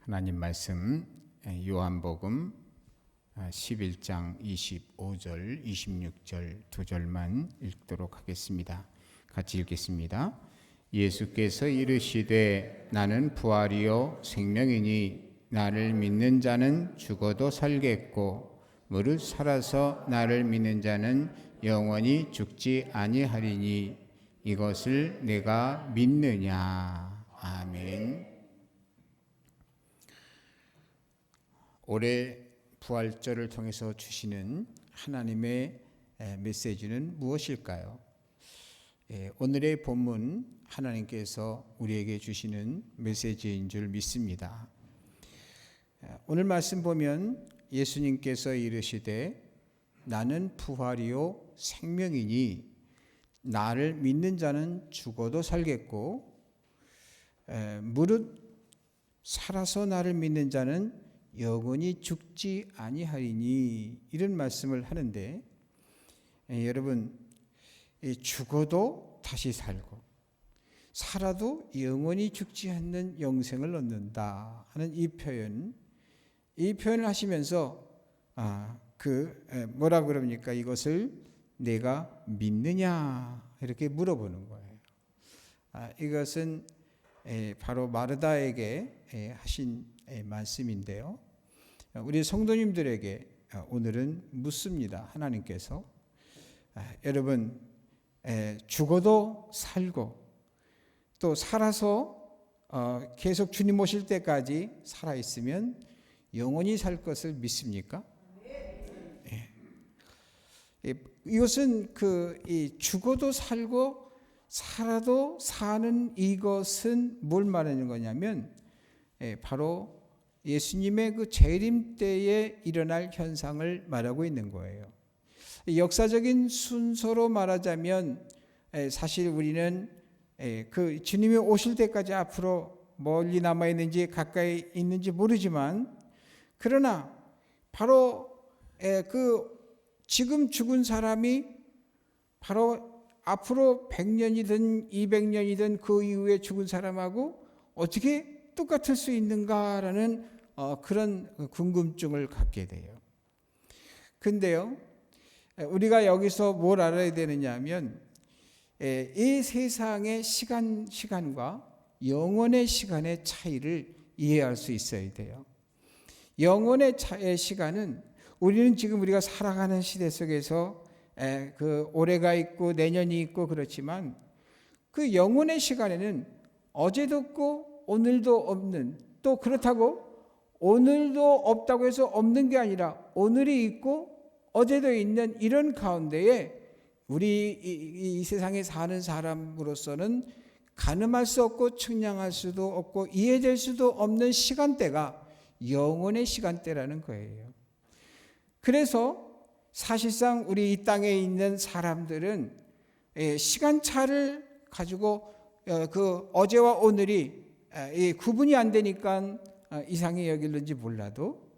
하나님 말씀 요한복음 11장 25절 26절 두 절만 읽도록 하겠습니다. 같이 읽겠습니다. 예수께서 이르시되 나는 부활이요 생명이니 나를 믿는 자는 죽어도 살겠고 무릇 살아서 나를 믿는 자는 영원히 죽지 아니하리니 이것을 내가 믿느냐. 아멘. 올해 부활절을 통해서 주시는 하나님의 메시지는 무엇일까요? 오늘의 본문 하나님께서 우리에게 주시는 메시지인 줄 믿습니다. 오늘 말씀 보면 예수님께서 이르시되 나는 부활이요 생명이니 나를 믿는 자는 죽어도 살겠고 무릇 살아서 나를 믿는 자는 영원히 죽지 아니하리니 이런 말씀을 하는데 여러분 죽어도 다시 살고 살아도 영원히 죽지 않는 영생을 얻는다 하는 이 표현을 하시면서 뭐라 그럽니까? 이것을 내가 믿느냐 이렇게 물어보는 거예요. 이것은 바로 마르다에게 하신 말씀인데요. 우리 성도님들에게 오늘은 묻습니다. 하나님께서 여러분 죽어도 살고 또 살아서 계속 주님 오실 때까지 살아있으면 영원히 살 것을 믿습니까? 이것은 죽어도 살고 살아도 사는 이것은 뭘 말하는 거냐면 바로 예수님의 그 재림 때에 일어날 현상을 말하고 있는 거예요. 역사적인 순서로 말하자면 사실 우리는 그 주님이 오실 때까지 앞으로 멀리 남아 있는지 가까이 있는지 모르지만 그러나 바로 그 지금 죽은 사람이 바로 앞으로 100년이든 200년이든 그 이후에 죽은 사람하고 어떻게 똑같을 수 있는가라는 그런 궁금증을 갖게 돼요. 근데요, 우리가 여기서 뭘 알아야 되느냐 하면 이 세상의 시간과 영원의 시간의 차이를 이해할 수 있어야 돼요. 영원의 시간은 우리는 지금 우리가 살아가는 시대 속에서 그 올해가 있고 내년이 있고 그렇지만 그 영원의 시간에는 어제도 없고 오늘도 없는, 또 그렇다고 오늘도 없다고 해서 없는 게 아니라 오늘이 있고 어제도 있는 이런 가운데에 우리 이 세상에 사는 사람으로서는 가늠할 수 없고 측량할 수도 없고 이해될 수도 없는 시간대가 영원의 시간대라는 거예요. 그래서 사실상 우리 이 땅에 있는 사람들은 시간차를 가지고 그 어제와 오늘이 구분이 안 되니까 이상히 여길는지 몰라도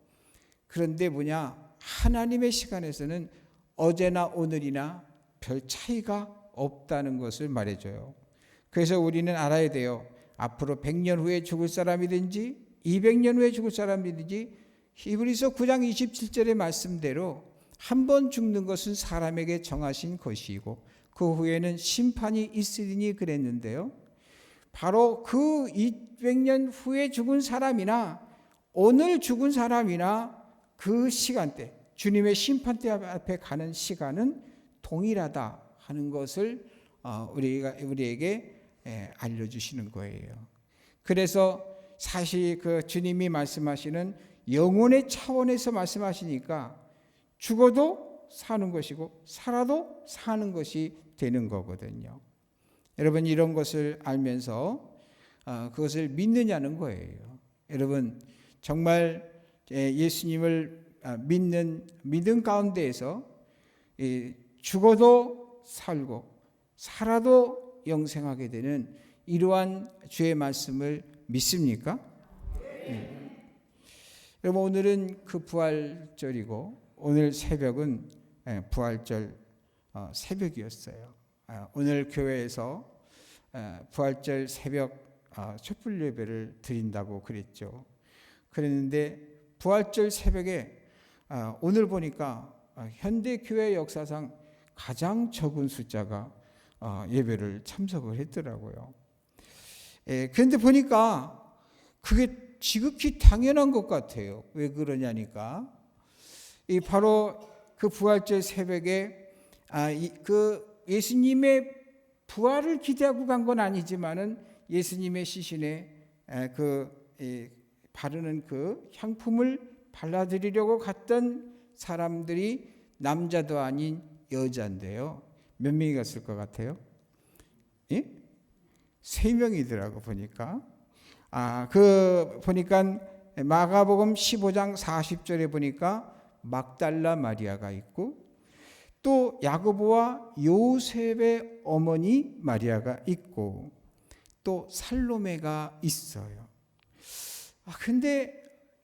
그런데 하나님의 시간에서는 어제나 오늘이나 별 차이가 없다는 것을 말해줘요. 그래서 우리는 알아야 돼요. 앞으로 100년 후에 죽을 사람이든지 200년 후에 죽을 사람이든지 히브리서 9장 27절의 말씀대로 한 번 죽는 것은 사람에게 정하신 것이고 그 후에는 심판이 있으리니 그랬는데요. 바로 그 200년 후에 죽은 사람이나 오늘 죽은 사람이나 그 시간대, 주님의 심판대 앞에 가는 시간은 동일하다 하는 것을 우리에게 알려주시는 거예요. 그래서 사실 그 주님이 말씀하시는 영혼의 차원에서 말씀하시니까 죽어도 사는 것이고 살아도 사는 것이 되는 거거든요. 여러분 이런 것을 알면서 그것을 믿느냐는 거예요. 여러분 정말 예수님을 믿는 믿음 가운데에서 죽어도 살고 살아도 영생하게 되는 이러한 주의 말씀을 믿습니까? 여러분 오늘은 그 부활절이고 오늘 새벽은 부활절 새벽이었어요. 오늘 교회에서 부활절 새벽 촛불 예배를 드린다고 그랬죠. 그랬는데 부활절 새벽에 오늘 보니까 현대 교회 역사상 가장 적은 숫자가 예배를 참석을 했더라고요. 그런데 보니까 그게 지극히 당연한 것 같아요. 왜 그러냐니까 바로 그 부활절 새벽에 그 예수님의 부활을 기대하고 간 건 아니지만은 예수님의 시신에 바르는 그 향품을 발라드리려고 갔던 사람들이 남자도 아닌 여자인데요. 몇 명이 갔을 것 같아요? 예? 3명이더라고 보니까. 보니까 마가복음 15장 40절에 보니까 막달라 마리아가 있고 또 야고보와 요셉의 어머니 마리아가 있고 또 살로메가 있어요. 근데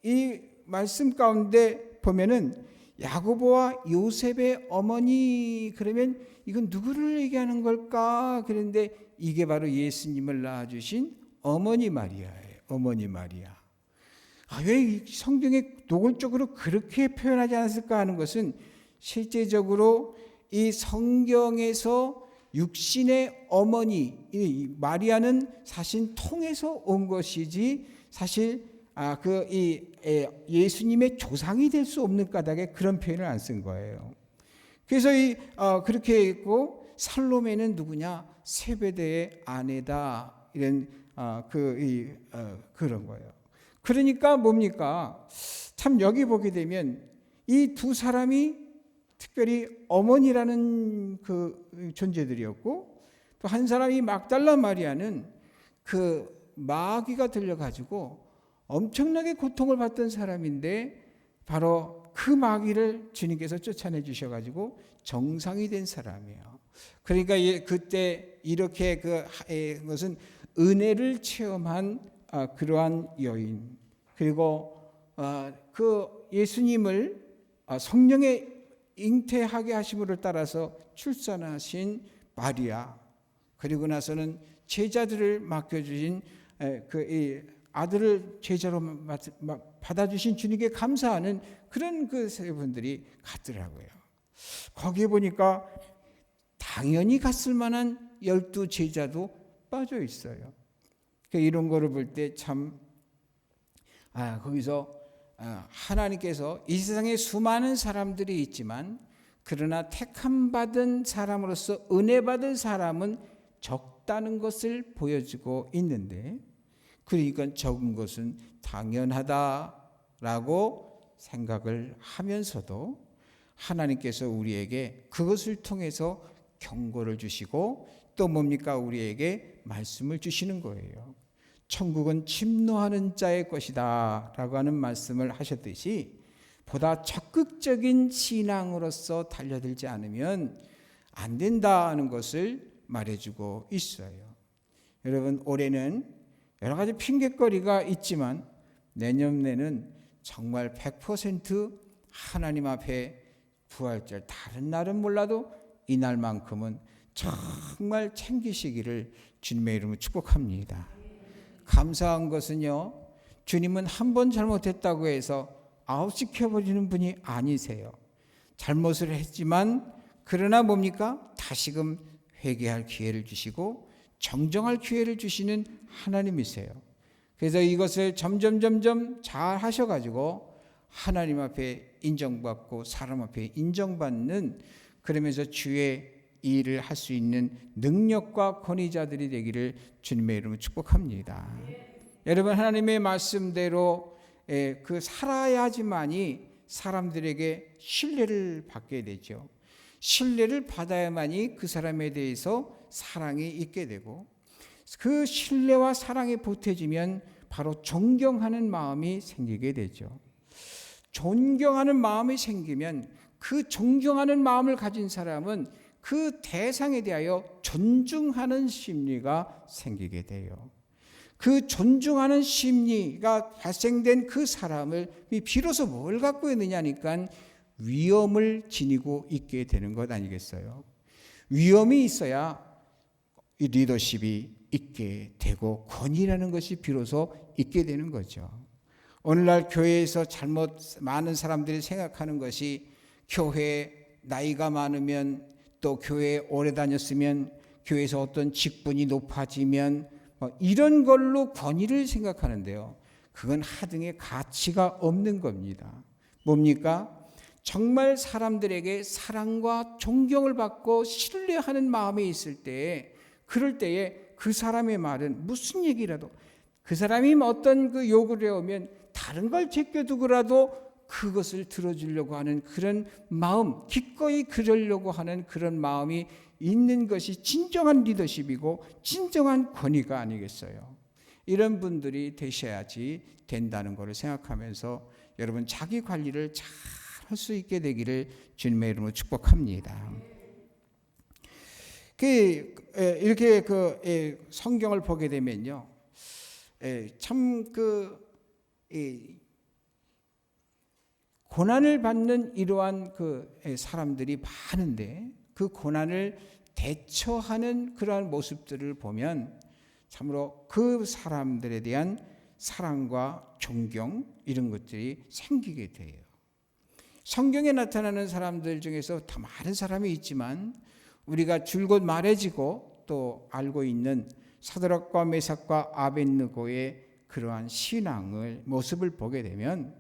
이 말씀 가운데 보면은 야고보와 요셉의 어머니, 그러면 이건 누구를 얘기하는 걸까? 그런데 이게 바로 예수님을 낳아주신 어머니 마리아예요. 어머니 마리아. 왜 성경에 노골적으로 그렇게 표현하지 않았을까 하는 것은 실제적으로 이 성경에서 육신의 어머니, 이 마리아는 사실 통해서 온 것이지 사실 예수님의 조상이 될 수 없는 까닭에 그런 표현을 안 쓴 거예요. 그래서 그렇게 했고 살로메는 누구냐? 세베대의 아내다. 이런 그런 거예요. 그러니까 뭡니까? 참 여기 보게 되면 이 두 사람이 특별히 어머니라는 그 존재들이었고 또 한 사람이 막달라 마리아는 그 마귀가 들려가지고 엄청나게 고통을 받던 사람인데 바로 그 마귀를 주님께서 쫓아내 주셔가지고 정상이 된 사람이에요. 그러니까 그때 이렇게 그것은 은혜를 체험한 그러한 여인, 그리고 그 예수님을 성령의 잉태하게 하심을 따라서 출산하신 마리아, 그리고 나서는 제자들을 맡겨주신 이 아들을 제자로 받아주신 주님께 감사하는 그런 그 세 분들이 갔더라고요. 거기에 보니까 당연히 갔을 만한 12 제자도 빠져 있어요. 이런 거를 볼 때 참 거기서 하나님께서 이 세상에 수많은 사람들이 있지만 그러나 택함 받은 사람으로서 은혜 받은 사람은 적다는 것을 보여주고 있는데, 그러니까 적은 것은 당연하다라고 생각을 하면서도 하나님께서 우리에게 그것을 통해서 경고를 주시고 또 뭡니까? 우리에게 말씀을 주시는 거예요. 천국은 침노하는 자의 것이다 라고 하는 말씀을 하셨듯이 보다 적극적인 신앙으로서 달려들지 않으면 안 된다는 것을 말해주고 있어요. 여러분, 올해는 여러 가지 핑계거리가 있지만 내년에는 정말 100% 하나님 앞에 부활절, 다른 날은 몰라도 이날만큼은 정말 챙기시기를 주님의 이름으로 축복합니다. 감사한 것은요, 주님은 한 번 잘못했다고 해서 아웃시켜버리는 분이 아니세요. 잘못을 했지만 그러나 뭡니까? 다시금 회개할 기회를 주시고 정정할 기회를 주시는 하나님이세요. 그래서 이것을 점점 잘 하셔가지고 하나님 앞에 인정받고 사람 앞에 인정받는, 그러면서 주의 일을 할 수 있는 능력과 권위자들이 되기를 주님의 이름으로 축복합니다. 여러분, 하나님의 말씀대로 살아야지만이 사람들에게 신뢰를 받게 되죠. 신뢰를 받아야만이 그 사람에 대해서 사랑이 있게 되고, 그 신뢰와 사랑이 보태지면 바로 존경하는 마음이 생기게 되죠. 존경하는 마음이 생기면 그 존경하는 마음을 가진 사람은 그 대상에 대하여 존중하는 심리가 생기게 돼요. 그 존중하는 심리가 발생된 그 사람을 비로소 뭘 갖고 있느냐니까 위엄을 지니고 있게 되는 것 아니겠어요? 위엄이 있어야 이 리더십이 있게 되고 권위라는 것이 비로소 있게 되는 거죠. 오늘날 교회에서 잘못 많은 사람들이 생각하는 것이 교회 나이가 많으면 또 교회에 오래 다녔으면 교회에서 어떤 직분이 높아지면 이런 걸로 권위를 생각하는데요. 그건 하등의 가치가 없는 겁니다. 뭡니까? 정말 사람들에게 사랑과 존경을 받고 신뢰하는 마음이 있을 때에, 그럴 때에 그 사람의 말은 무슨 얘기라도, 그 사람이 어떤 그 요구를 해오면 다른 걸 제껴두고라도 그것을 들어주려고 하는 그런 마음, 기꺼이 그러려고 하는 그런 마음이 있는 것이 진정한 리더십이고 진정한 권위가 아니겠어요. 이런 분들이 되셔야지 된다는 것을 생각하면서 여러분 자기 관리를 잘 할 수 있게 되기를 주님의 이름으로 축복합니다. 이렇게 성경을 보게 되면요, 참 고난을 받는 이러한 사람들이 많은데 그 고난을 대처하는 그러한 모습들을 보면 참으로 그 사람들에 대한 사랑과 존경 이런 것들이 생기게 돼요. 성경에 나타나는 사람들 중에서 다 많은 사람이 있지만 우리가 줄곧 말해지고 또 알고 있는 사드락과 메삭과 아벳느고의 그러한 신앙을 모습을 보게 되면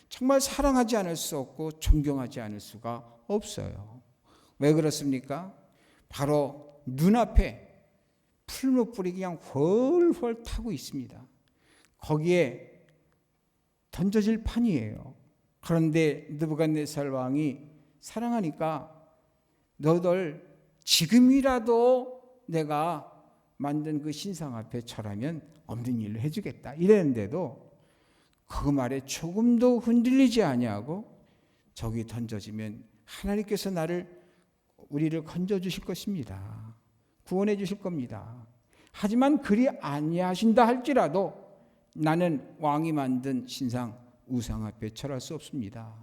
정말 사랑하지 않을 수 없고 존경하지 않을 수가 없어요. 왜 그렇습니까? 바로 눈앞에 풀무불이 그냥 훨훨 타고 있습니다. 거기에 던져질 판이에요. 그런데 느부갓네살 왕이 사랑하니까 너들 지금이라도 내가 만든 그 신상 앞에 절하면 없는 일을 해주겠다 이랬는데도 그 말에 조금도 흔들리지 아니하고 저기 던져지면 하나님께서 우리를 건져주실 것입니다. 구원해 주실 겁니다. 하지만 그리 아니하신다 할지라도 나는 왕이 만든 신상 우상 앞에 절할 수 없습니다.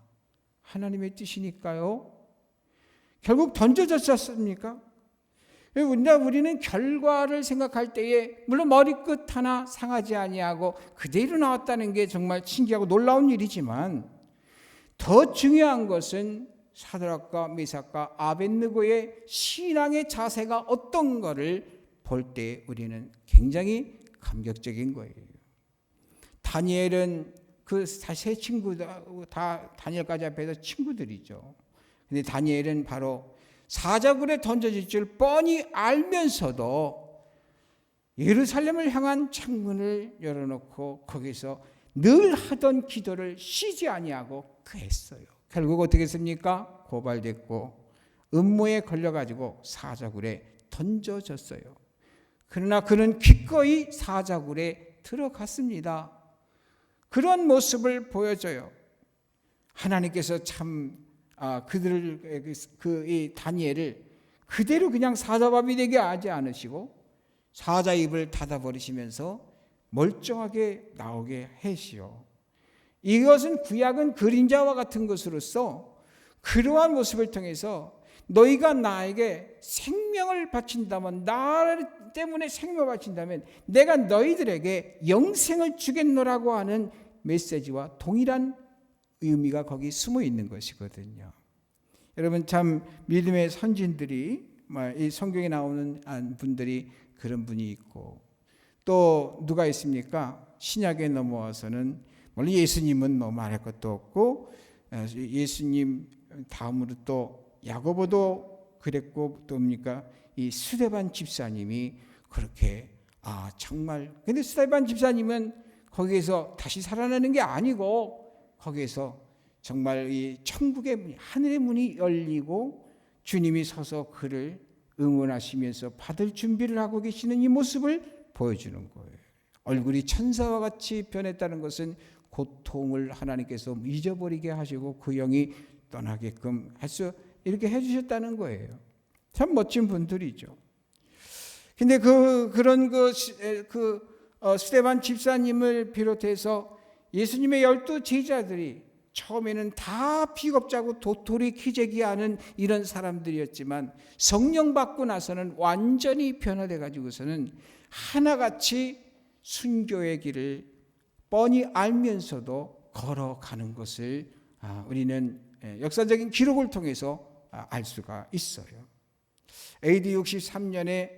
하나님의 뜻이니까요. 결국 던져졌지 않습니까? 우리는 결과를 생각할 때에 물론 머리끝 하나 상하지 아니하고 그대로 나왔다는 게 정말 신기하고 놀라운 일이지만 더 중요한 것은 사드락과 메삭과 아벳느고의 신앙의 자세가 어떤 거를 볼 때 우리는 굉장히 감격적인 거예요. 다니엘은 그 세 친구 다 다니엘까지 앞에서 친구들이죠. 근데 다니엘은 바로 사자굴에 던져질 줄 뻔히 알면서도 예루살렘을 향한 창문을 열어놓고 거기서 늘 하던 기도를 쉬지 아니하고 했어요. 결국 어떻게 했습니까? 고발됐고 음모에 걸려가지고 사자굴에 던져졌어요. 그러나 그는 기꺼이 사자굴에 들어갔습니다. 그런 모습을 보여줘요. 하나님께서 참 그들을 이 다니엘을 그대로 그냥 사자밥이 되게 하지 않으시고 사자 입을 닫아버리시면서 멀쩡하게 나오게 하시오. 이것은 구약은 그림자와 같은 것으로서 그러한 모습을 통해서 너희가 나에게 생명을 바친다면, 나 때문에 생명을 바친다면 내가 너희들에게 영생을 주겠노라고 하는 메시지와 동일한 의미가 거기 숨어 있는 것이거든요. 여러분 참 믿음의 선진들이 이 성경에 나오는 분들이 그런 분이 있고 또 누가 있습니까? 신약에 넘어와서는 물론 예수님은 말할 것도 없고 예수님 다음으로 또 야고보도 그랬고 또 뭡니까? 이 스데반 집사님이 그렇게 정말 근데 스데반 집사님은 거기에서 다시 살아나는 게 아니고 거기에서 정말 이 천국의 문이 하늘의 문이 열리고 주님이 서서 그를 응원하시면서 받을 준비를 하고 계시는 이 모습을 보여주는 거예요. 얼굴이 천사와 같이 변했다는 것은 고통을 하나님께서 잊어버리게 하시고 그 영이 떠나게끔 이렇게 해주셨다는 거예요. 참 멋진 분들이죠. 근데 그런 스데반 집사님을 비롯해서 예수님의 12 제자들이 처음에는 다 비겁자고 도토리 키재기하는 이런 사람들이었지만 성령 받고 나서는 완전히 변화돼 가지고서는 하나같이 순교의 길을 뻔히 알면서도 걸어가는 것을 우리는 역사적인 기록을 통해서 알 수가 있어요. AD 63년에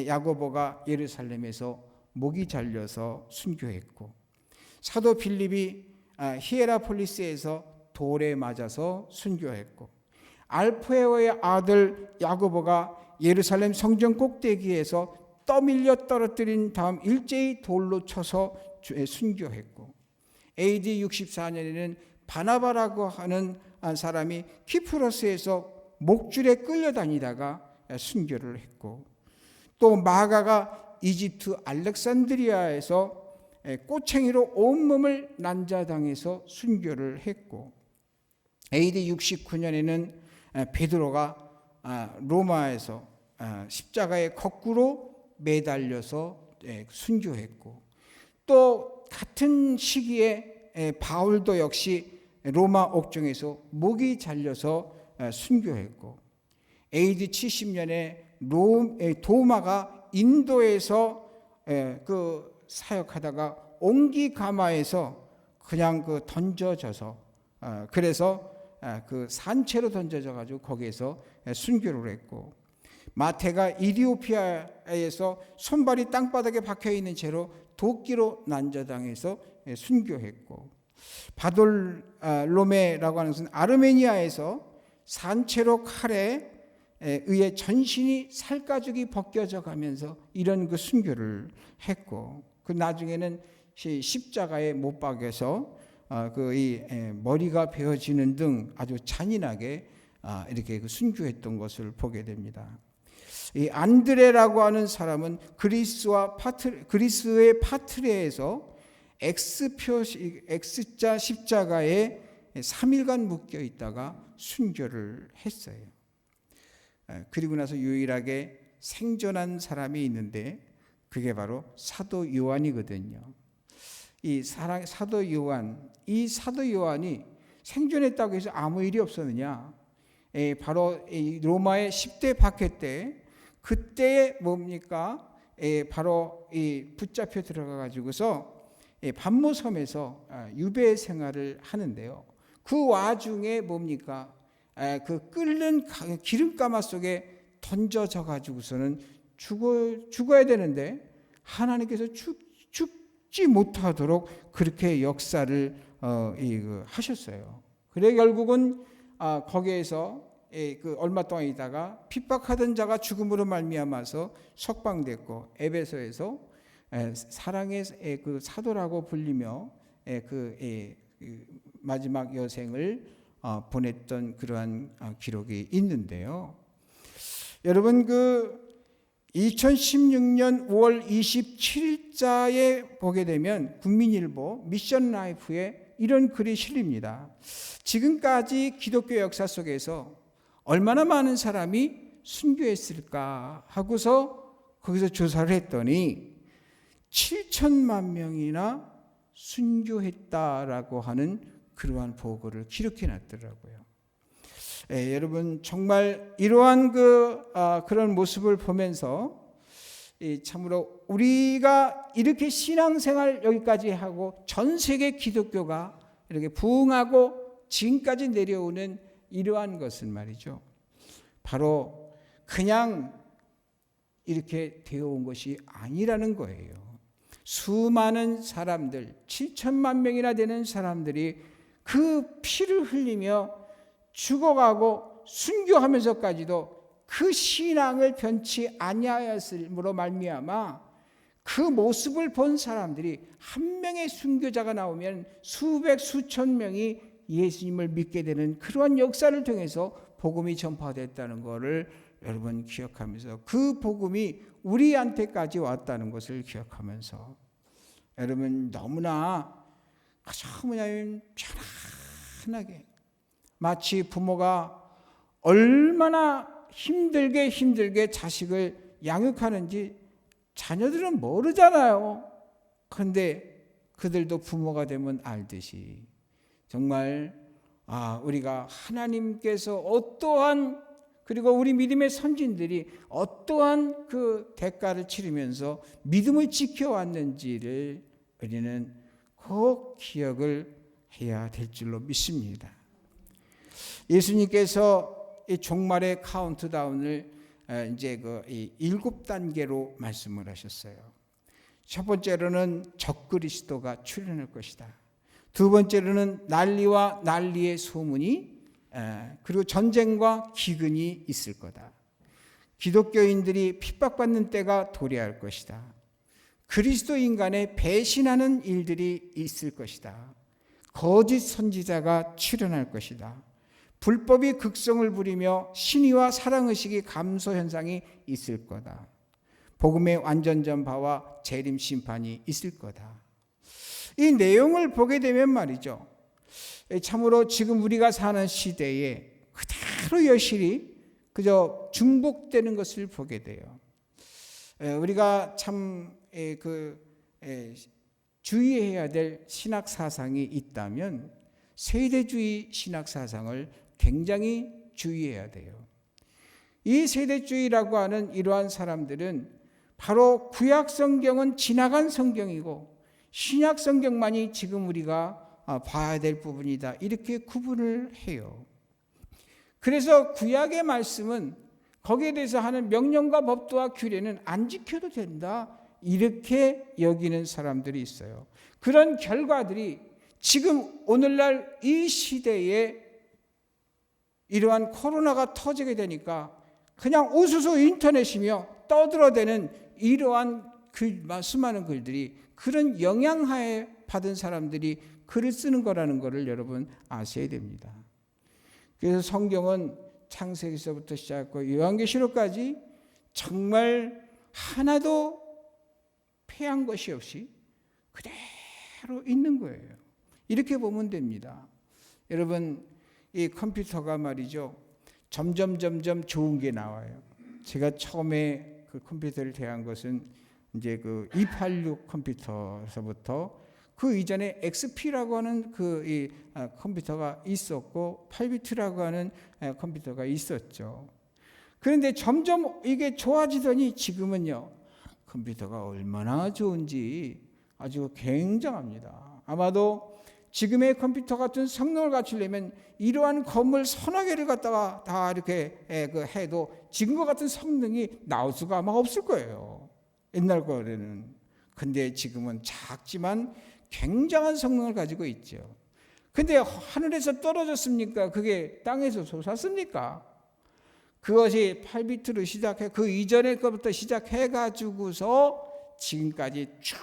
야고보가 예루살렘에서 목이 잘려서 순교했고, 사도 빌립이 히에라폴리스에서 돌에 맞아서 순교했고, 알페오의 아들 야고보가 예루살렘 성전 꼭대기에서 떠밀려 떨어뜨린 다음 일제히 돌로 쳐서 순교했고, AD 64년에는 바나바라고 하는 사람이 키프로스에서 목줄에 끌려다니다가 순교를 했고, 또 마가가 이집트 알렉산드리아에서 꼬챙이로 온몸을 난자당해서 순교를 했고, AD 69년에는 베드로가 로마에서 십자가에 거꾸로 매달려서 순교했고, 또 같은 시기에 바울도 역시 로마 옥중에서 목이 잘려서 순교했고, AD 70년에 도마가 인도에서 그 사역하다가 옹기가마에서 그냥 던져져서 그래서 그 산채로 던져져 가지고 거기에서 순교를 했고, 마태가 이디오피아에서 손발이 땅바닥에 박혀 있는 채로 도끼로 난자당해서 순교했고, 바돌로메라고 하는 것은 아르메니아에서 산채로 칼에 의해 전신이 살가죽이 벗겨져 가면서 이런 그 순교를 했고, 그 나중에는 십자가에 못 박여서 이 머리가 베어지는 등 아주 잔인하게 이렇게 그 순교했던 것을 보게 됩니다. 이 안드레라고 하는 사람은 그리스의 파트레에서 X자 십자가에 3일간 묶여 있다가 순교를 했어요. 그리고 나서 유일하게 생존한 사람이 있는데 그게 바로 사도 요한이거든요. 이 사도 요한이 생존했다고 해서 아무 일이 없었느냐? 바로 로마의 10대 박해 때 그때 뭡니까? 바로 붙잡혀 들어가 가지고서 반모섬에서 유배 생활을 하는데요. 그 와중에 뭡니까? 그 끓는 기름가마 속에 던져져 가지고서는 죽어야 되는데 하나님께서 죽지 못하도록 그렇게 역사를 하셨어요. 그래 결국은 거기에서 얼마 동안 있다가 핍박하던 자가 죽음으로 말미암아서 석방됐고, 에베소에서 사랑의 그 사도라고 불리며 마지막 여생을 보냈던 그러한 기록이 있는데요. 여러분, 2016년 5월 27일자에 보게 되면 국민일보 미션 라이프에 이런 글이 실립니다. 지금까지 기독교 역사 속에서 얼마나 많은 사람이 순교했을까 하고서 거기서 조사를 했더니 7천만 명이나 순교했다라고 하는 그러한 보고를 기록해 놨더라고요. 여러분, 정말 이러한 그런 모습을 보면서 참으로 우리가 이렇게 신앙생활 여기까지 하고 전 세계 기독교가 이렇게 부흥하고 지금까지 내려오는 이러한 것은 말이죠, 바로 그냥 이렇게 되어온 것이 아니라는 거예요. 수많은 사람들, 7천만 명이나 되는 사람들이 그 피를 흘리며 죽어가고 순교하면서까지도 그 신앙을 변치 아니하였음으로 말미암아 그 모습을 본 사람들이 한 명의 순교자가 나오면 수백 수천 명이 예수님을 믿게 되는 그러한 역사를 통해서 복음이 전파됐다는 것을 여러분 기억하면서, 그 복음이 우리한테까지 왔다는 것을 기억하면서, 여러분 너무나 뭐냐면 편안하게, 마치 부모가 얼마나 힘들게 자식을 양육하는지 자녀들은 모르잖아요. 그런데 그들도 부모가 되면 알듯이 정말 우리가 하나님께서 어떠한, 그리고 우리 믿음의 선진들이 어떠한 그 대가를 치르면서 믿음을 지켜왔는지를 우리는 꼭 기억을 해야 될 줄로 믿습니다. 예수님께서 이 종말의 카운트다운을 이제 그 7단계로 말씀을 하셨어요. 첫 번째로는 적그리스도가 출현할 것이다. 두 번째로는 난리와 난리의 소문이 그리고 전쟁과 기근이 있을 거다. 기독교인들이 핍박받는 때가 도래할 것이다. 그리스도 인간에 배신하는 일들이 있을 것이다. 거짓 선지자가 출현할 것이다. 불법이 극성을 부리며 신의와 사랑의식이 감소 현상이 있을 거다. 복음의 완전전파와 재림 심판이 있을 거다. 이 내용을 보게 되면 말이죠, 참으로 지금 우리가 사는 시대에 그대로 여실히 그저 중복되는 것을 보게 돼요. 우리가 참 주의해야 될 신학 사상이 있다면 세대주의 신학 사상을 굉장히 주의해야 돼요. 이 세대주의라고 하는 이러한 사람들은 바로 구약 성경은 지나간 성경이고 신약 성경만이 지금 우리가 봐야 될 부분이다, 이렇게 구분을 해요. 그래서 구약의 말씀은 거기에 대해서 하는 명령과 법도와 규례는 안 지켜도 된다, 이렇게 여기는 사람들이 있어요. 그런 결과들이 지금 오늘날 이 시대에 이러한 코로나가 터지게 되니까 그냥 우수수 인터넷이며 떠들어대는 이러한 수많은 글들이 그런 영향하에 받은 사람들이 글을 쓰는 거라는 것을 여러분 아셔야 됩니다. 그래서 성경은 창세기서부터 시작하고 요한계시록까지 정말 하나도 폐한 것이 없이 그대로 있는 거예요. 이렇게 보면 됩니다. 여러분, 이 컴퓨터가 말이죠, 점점 좋은 게 나와요. 제가 처음에 그 컴퓨터를 대한 것은 이제 그 286 컴퓨터에서부터 그 이전에 XP라고 하는 그 컴퓨터가 있었고 8비트라고 하는 컴퓨터가 있었죠. 그런데 점점 이게 좋아지더니 지금은요, 컴퓨터가 얼마나 좋은지 아주 굉장합니다. 아마도 지금의 컴퓨터 같은 성능을 갖추려면 이러한 건물 서너 개를 갖다가 다 이렇게 해도 지금과 같은 성능이 나올 수가 아마 없을 거예요, 옛날 거에는. 근데 지금은 작지만 굉장한 성능을 가지고 있죠. 근데 하늘에서 떨어졌습니까? 그게 땅에서 솟았습니까? 그것이 8비트로 시작해 그 이전의 것부터 시작해 가지고서 지금까지 쭉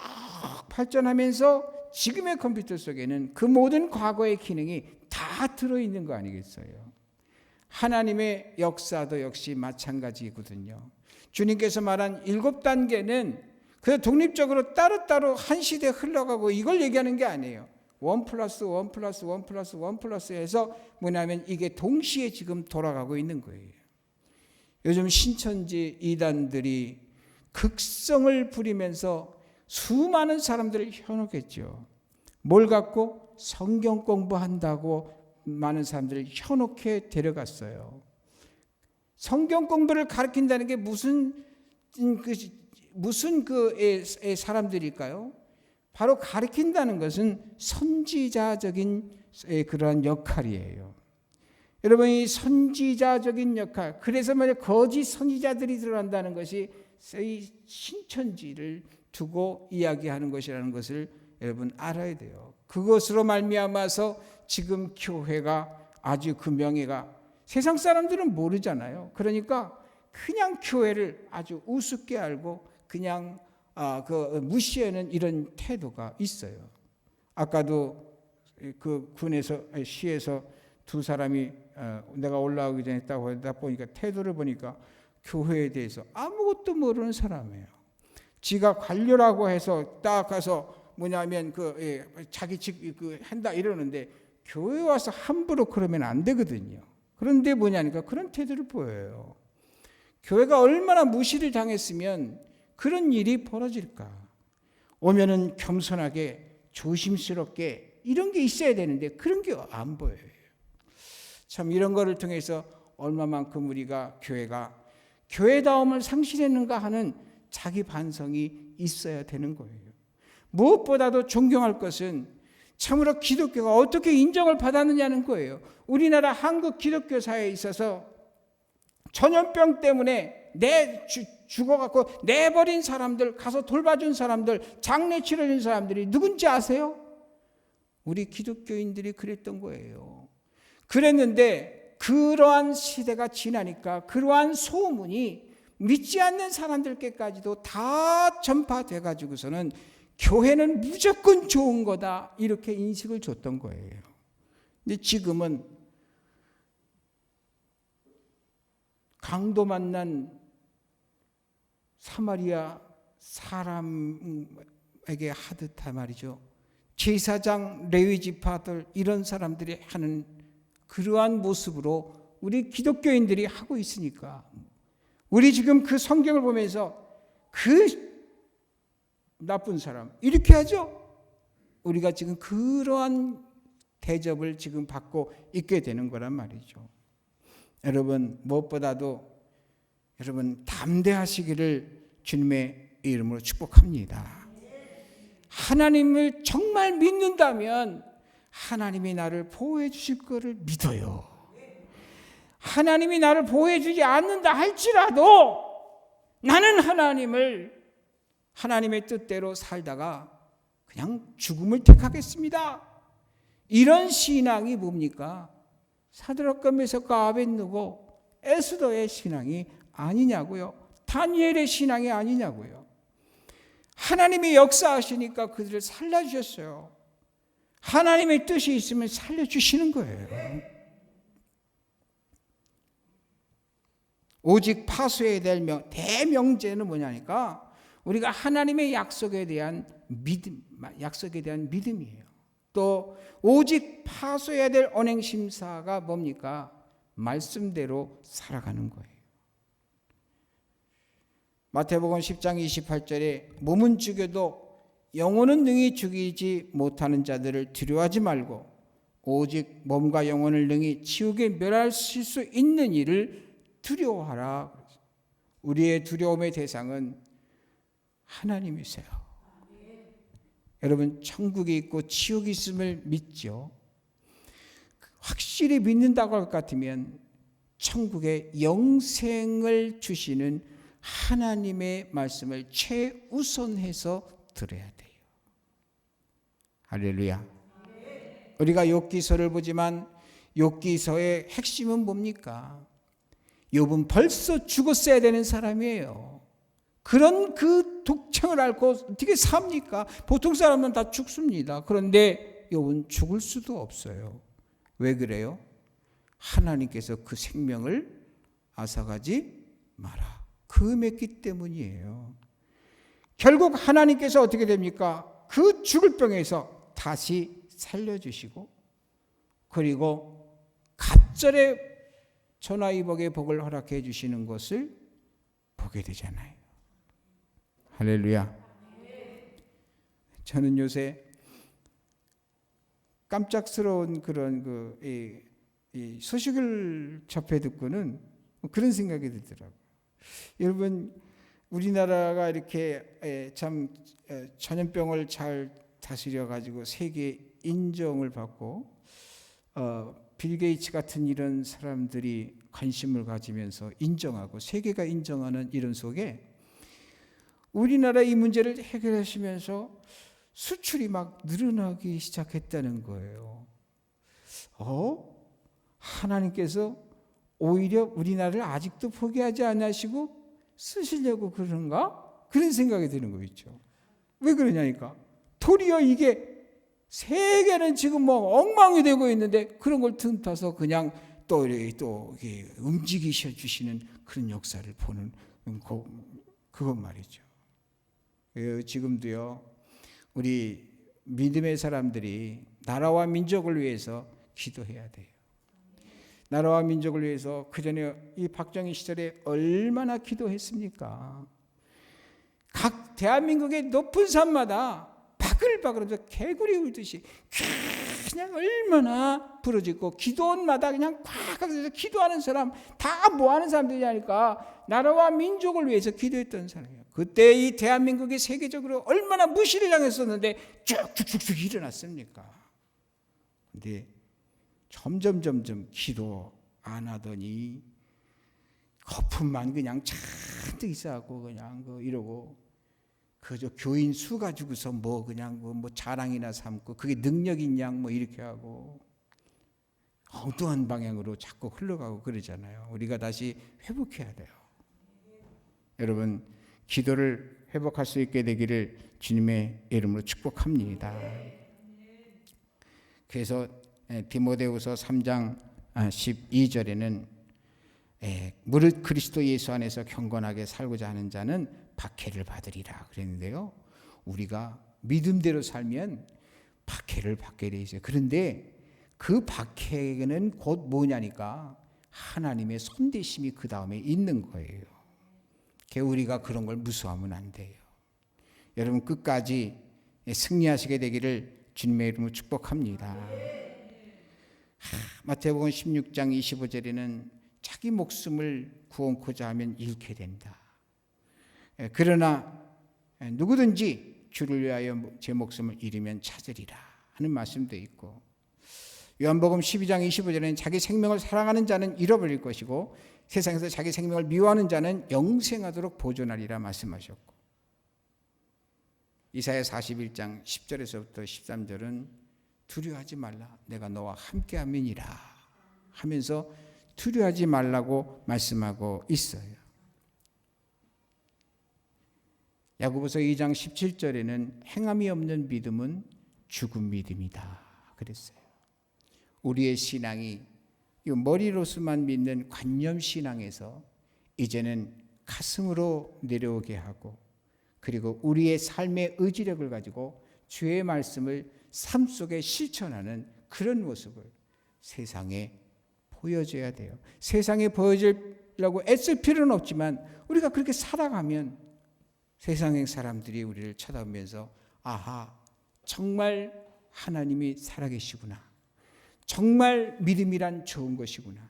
발전하면서 지금의 컴퓨터 속에는 그 모든 과거의 기능이 다 들어있는 거 아니겠어요? 하나님의 역사도 역시 마찬가지거든요. 주님께서 말한 7단계는 그래서 독립적으로 따로따로 한 시대에 흘러가고 이걸 얘기하는 게 아니에요. 1+1+1+1+1 해서 뭐냐면 이게 동시에 지금 돌아가고 있는 거예요. 요즘 신천지 이단들이 극성을 부리면서 수많은 사람들을 현혹했죠. 뭘 갖고? 성경 공부한다고 많은 사람들을 현혹해 데려갔어요. 성경 공부를 가르친다는 게 무슨 사람들일까요? 바로 가르친다는 것은 선지자적인 그러한 역할이에요. 여러분, 이 선지자적인 역할, 그래서 만약 거짓 선지자들이 들어간다는 것이 이 신천지를 두고 이야기하는 것이라는 것을 여러분 알아야 돼요. 그것으로 말미암아서 지금 교회가 아주 그 명예가 세상 사람들은 모르잖아요. 그러니까 그냥 교회를 아주 우습게 알고 그냥 무시하는 이런 태도가 있어요. 아까도 그 시에서 두 사람이 내가 올라오기 전에 딱 보니까 태도를 보니까 교회에 대해서 아무것도 모르는 사람이에요. 지가 관료라고 해서 딱 가서 뭐냐면 자기 한다 이러는데 교회 와서 함부로 그러면 안 되거든요. 그런데 뭐냐니까 그런 태도를 보여요. 교회가 얼마나 무시를 당했으면 그런 일이 벌어질까? 오면은 겸손하게 조심스럽게 이런 게 있어야 되는데 그런 게 안 보여요. 참 이런 거를 통해서 얼마만큼 우리가 교회가 교회다움을 상실했는가 하는 자기 반성이 있어야 되는 거예요. 무엇보다도 존경할 것은 참으로 기독교가 어떻게 인정을 받았느냐는 거예요. 우리나라 한국 기독교 사회에 있어서 전염병 때문에 죽어갖고 내버린 사람들, 가서 돌봐준 사람들, 장례 치러준 사람들이 누군지 아세요? 우리 기독교인들이 그랬던 거예요. 그랬는데 그러한 시대가 지나니까 그러한 소문이 믿지 않는 사람들께까지도 다 전파돼 가지고서는 교회는 무조건 좋은 거다 이렇게 인식을 줬던 거예요. 근데 지금은 강도 만난 사마리아 사람에게 하듯한 말이죠. 제사장, 레위 지파들 이런 사람들이 하는 그러한 모습으로 우리 기독교인들이 하고 있으니까 우리 지금 그 성경을 보면서 그 나쁜 사람 이렇게 하죠. 우리가 지금 그러한 대접을 지금 받고 있게 되는 거란 말이죠. 여러분 무엇보다도 여러분 담대하시기를 주님의 이름으로 축복합니다. 하나님을 정말 믿는다면 하나님이 나를 보호해 주실 거를 믿어요. 하나님이 나를 보호해 주지 않는다 할지라도 나는 하나님의 뜻대로 살다가 그냥 죽음을 택하겠습니다. 이런 신앙이 뭡니까? 사드락과 메삭과 아벳느고 에스더의 신앙이 아니냐고요. 다니엘의 신앙이 아니냐고요. 하나님이 역사하시니까 그들을 살려주셨어요. 하나님의 뜻이 있으면 살려주시는 거예요. 오직 파수해야 될 대명제는 뭐냐니까 우리가 하나님의 약속에 대한 믿음이에요. 또 오직 파수해야 될 언행심사가 뭡니까? 말씀대로 살아가는 거예요. 마태복음 10장 28절에 몸은 죽여도 영혼은 능히 죽이지 못하는 자들을 두려워하지 말고 오직 몸과 영혼을 능히 지옥에 멸하실 수 있는 일을 두려워하라. 우리의 두려움의 대상은 하나님이세요. 여러분 천국이 있고 지옥이 있음을 믿죠. 확실히 믿는다고 할 것 같으면 천국에 영생을 주시는 하나님의 말씀을 최우선해서 들어야 돼요. 할렐루야. 우리가 욥기서를 보지만 욥기서의 핵심은 뭡니까? 욥은 벌써 죽었어야 되는 사람이에요. 그런 그 독창을 앓고 어떻게 삽니까? 보통 사람은 다 죽습니다. 그런데 욥은 죽을 수도 없어요. 왜 그래요? 하나님께서 그 생명을 앗아가지 마라. 금했기 때문이에요. 결국 하나님께서 어떻게 됩니까? 그 죽을 병에서 다시 살려주시고 그리고 갑절의 전화위복의 복을 허락해 주시는 것을 보게 되잖아요. 할렐루야. 저는 요새 깜짝스러운 그런 이 소식을 접해 듣고는 그런 생각이 들더라고요. 여러분 우리나라가 이렇게 참 전염병을 잘 다스려 가지고 세계 인정을 받고 빌 게이츠 같은 이런 사람들이 관심을 가지면서 인정하고 세계가 인정하는 이런 속에 우리나라 이 문제를 해결하시면서 수출이 막 늘어나기 시작했다는 거예요. 하나님께서 오히려 우리나라를 아직도 포기하지 않으시고 쓰시려고 그런가? 그런 생각이 드는 거 있죠. 왜 그러냐니까 도리어 이게 세계는 지금 뭐 엉망이 되고 있는데 그런 걸 틈타서 그냥 또 움직이셔 주시는 그런 역사를 보는 그것 말이죠. 지금도요 우리 믿음의 사람들이 나라와 민족을 위해서 기도해야 돼요. 나라와 민족을 위해서 그전에 이 박정희 시절에 얼마나 기도했습니까? 각 대한민국의 높은 산마다 바글바글하면서 개구리 울듯이 그냥 얼마나 부러지고 기도원마다 그냥 꽉 가서 기도하는 사람 다 뭐하는 사람들이냐니까 나라와 민족을 위해서 기도했던 사람이에요. 그때 이 대한민국이 세계적으로 얼마나 무시를 당했었는데 쭉쭉쭉쭉 일어났습니까? 근데 점점 기도 안 하더니 거품만 그냥 잔뜩 있어갖고 그냥 이러고 그저 교인 수 가지고서 뭐 그냥 뭐 자랑이나 삼고 그게 능력인 양 뭐 이렇게 하고 엉뚱한 방향으로 자꾸 흘러가고 그러잖아요. 우리가 다시 회복해야 돼요. 여러분, 기도를 회복할 수 있게 되기를 주님의 이름으로 축복합니다. 그래서 디모데후서 3장 12절에는 무릇 그리스도 예수 안에서 경건하게 살고자 하는 자는 박해를 받으리라 그랬는데요. 우리가 믿음대로 살면 박해를 받게 돼 있어요. 그런데 그 박해는 곧 뭐냐니까 하나님의 손대심이 그 다음에 있는 거예요. 우리가 그런 걸 무서워하면 안 돼요. 여러분, 끝까지 승리하시게 되기를 주님의 이름으로 축복합니다. 마태복음 16장 25절에는 자기 목숨을 구원코자 하면 잃게 된다. 그러나 누구든지 주를 위하여 제 목숨을 잃으면 찾으리라 하는 말씀도 있고, 요한복음 12장 25절에는 자기 생명을 사랑하는 자는 잃어버릴 것이고 세상에서 자기 생명을 미워하는 자는 영생하도록 보존하리라 말씀하셨고, 이사야 41장 10절에서부터 13절은 두려워하지 말라 내가 너와 함께함이니라 하면서 두려워하지 말라고 말씀하고 있어요. 야고보서 2장 17절에는 행함이 없는 믿음은 죽은 믿음이다 그랬어요. 우리의 신앙이 머리로서만 믿는 관념신앙에서 이제는 가슴으로 내려오게 하고, 그리고 우리의 삶의 의지력을 가지고 주의 말씀을 삶 속에 실천하는 그런 모습을 세상에 보여줘야 돼요. 세상에 보여주려고 애쓸 필요는 없지만 우리가 그렇게 살아가면 세상의 사람들이 우리를 쳐다보면서 아하, 정말 하나님이 살아계시구나, 정말 믿음이란 좋은 것이구나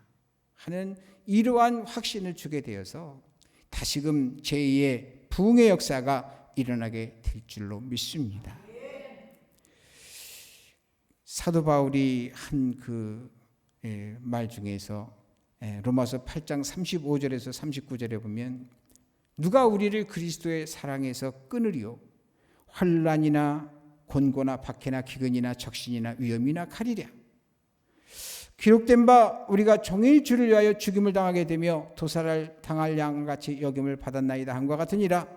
하는 이러한 확신을 주게 되어서 다시금 제2의 부흥의 역사가 일어나게 될 줄로 믿습니다. 사도 바울이 한 그 말 중에서 로마서 8장 35절에서 39절에 보면 누가 우리를 그리스도의 사랑에서 끊으리요? 환난이나 곤고나 박해나 기근이나 적신이나 위험이나 칼이랴. 기록된 바 우리가 종일 주를 위하여 죽임을 당하게 되며 도살을 당할 양같이 여김을 받았나이다 함과 같으니라.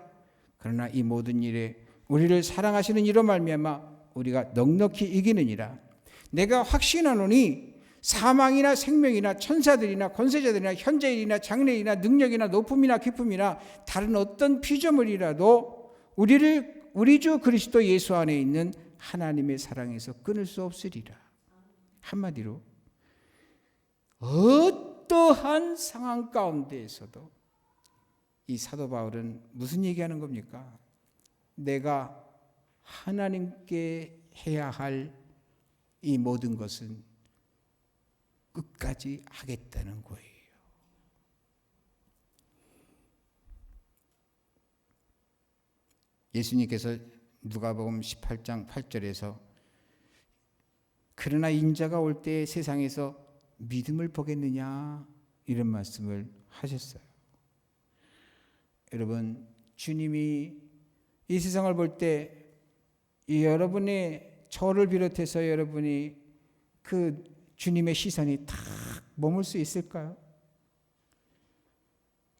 그러나 이 모든 일에 우리를 사랑하시는 이로 말미암아 우리가 넉넉히 이기느니라. 내가 확신하노니 사망이나 생명이나 천사들이나 권세자들이나 현재일이나 장래일이나 능력이나 높음이나 깊음이나 다른 어떤 피조물이라도 우리를 우리 주 그리스도 예수 안에 있는 하나님의 사랑에서 끊을 수 없으리라. 한마디로 어떠한 상황 가운데에서도 이 사도 바울은 무슨 얘기하는 겁니까? 내가 하나님께 해야 할 이 모든 것은 끝까지 하겠다는 거예요. 예수님께서 누가복음 18장 8절에서 그러나 인자가 올 때 세상에서 믿음을 보겠느냐 이런 말씀을 하셨어요. 여러분, 주님이 이 세상을 볼 때 여러분의 저를 비롯해서 여러분이 그 주님의 시선이 탁 머물 수 있을까요?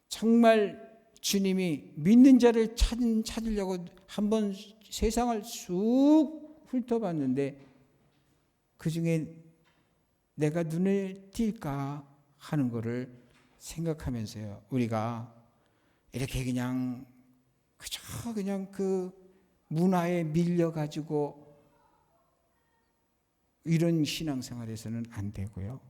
정말 주님이 믿는 자를 찾으려고 한번 세상을 쑥 훑어봤는데 그 중에 내가 눈에 띌까 하는 것을 생각하면서요, 우리가 이렇게 그냥 그 문화에 밀려가지고 이런 신앙생활에서는 안 되고요.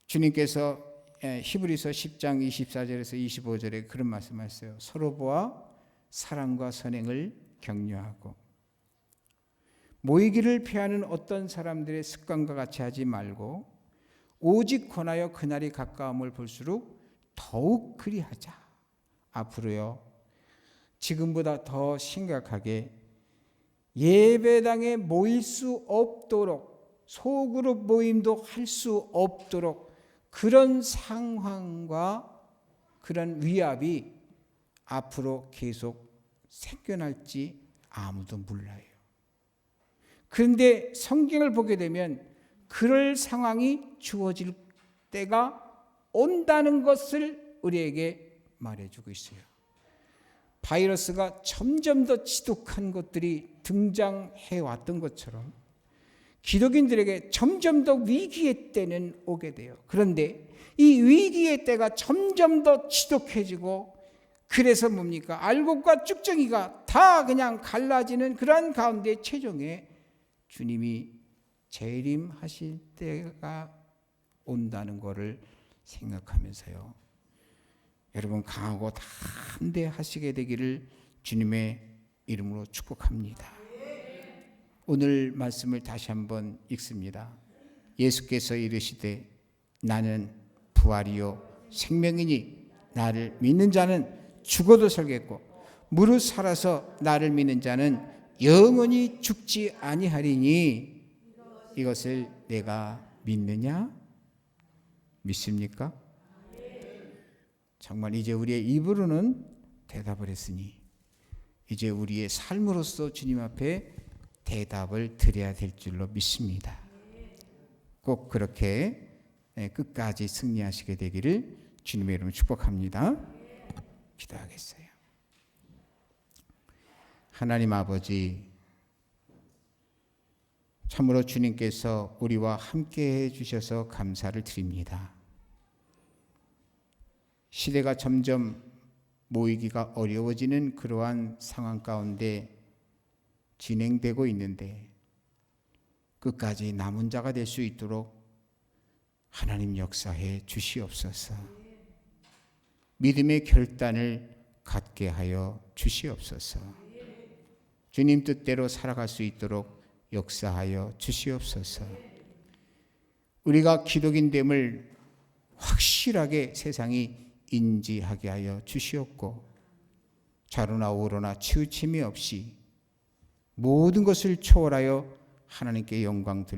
주님께서 히브리서 10장 24절에서 25절에 그런 말씀하셨어요. 서로 보아 사랑과 선행을 격려하고 모이기를 피하는 어떤 사람들의 습관과 같이 하지 말고 오직 권하여 그날이 가까움을 볼수록 더욱 그리하자. 앞으로요, 지금보다 더 심각하게 예배당에 모일 수 없도록 소그룹 모임도 할 수 없도록 그런 상황과 그런 위압이 앞으로 계속 생겨날지 아무도 몰라요. 그런데 성경을 보게 되면 그럴 상황이 주어질 때가 온다는 것을 우리에게 말해주고 있어요. 바이러스가 점점 더 지독한 것들이 등장해 왔던 것처럼 기독인들에게 점점 더 위기의 때는 오게 돼요. 그런데 이 위기의 때가 점점 더 지독해지고, 그래서 뭡니까? 알곡과 쭉정이가 다 그냥 갈라지는 그런 가운데 최종에 주님이 재림하실 때가 온다는 것을 생각하면서요, 여러분 강하고 담대하시게 되기를 주님의 이름으로 축복합니다. 오늘 말씀을 다시 한번 읽습니다. 예수께서 이르시되 나는 부활이요 생명이니 나를 믿는 자는 죽어도 살겠고 무릇 살아서 나를 믿는 자는 영원히 죽지 아니하리니 이것을 내가 믿느냐? 믿습니까? 정말 이제 우리의 입으로는 대답을 했으니 이제 우리의 삶으로서 주님 앞에 대답을 드려야 될 줄로 믿습니다. 꼭 그렇게 끝까지 승리하시게 되기를 주님의 이름으로 축복합니다. 기도하겠어요. 하나님 아버지, 참으로 주님께서 우리와 함께 해주셔서 감사를 드립니다. 시대가 점점 모이기가 어려워지는 그러한 상황 가운데 진행되고 있는데 끝까지 남은 자가 될 수 있도록 하나님 역사해 주시옵소서. 믿음의 결단을 갖게 하여 주시옵소서. 주님 뜻대로 살아갈 수 있도록 역사하여 주시옵소서. 우리가 기독인됨을 확실하게 세상이 인지하게 하여 주시옵고, 좌로나 우로나 치우침이 없이 모든 것을 초월하여 하나님께 영광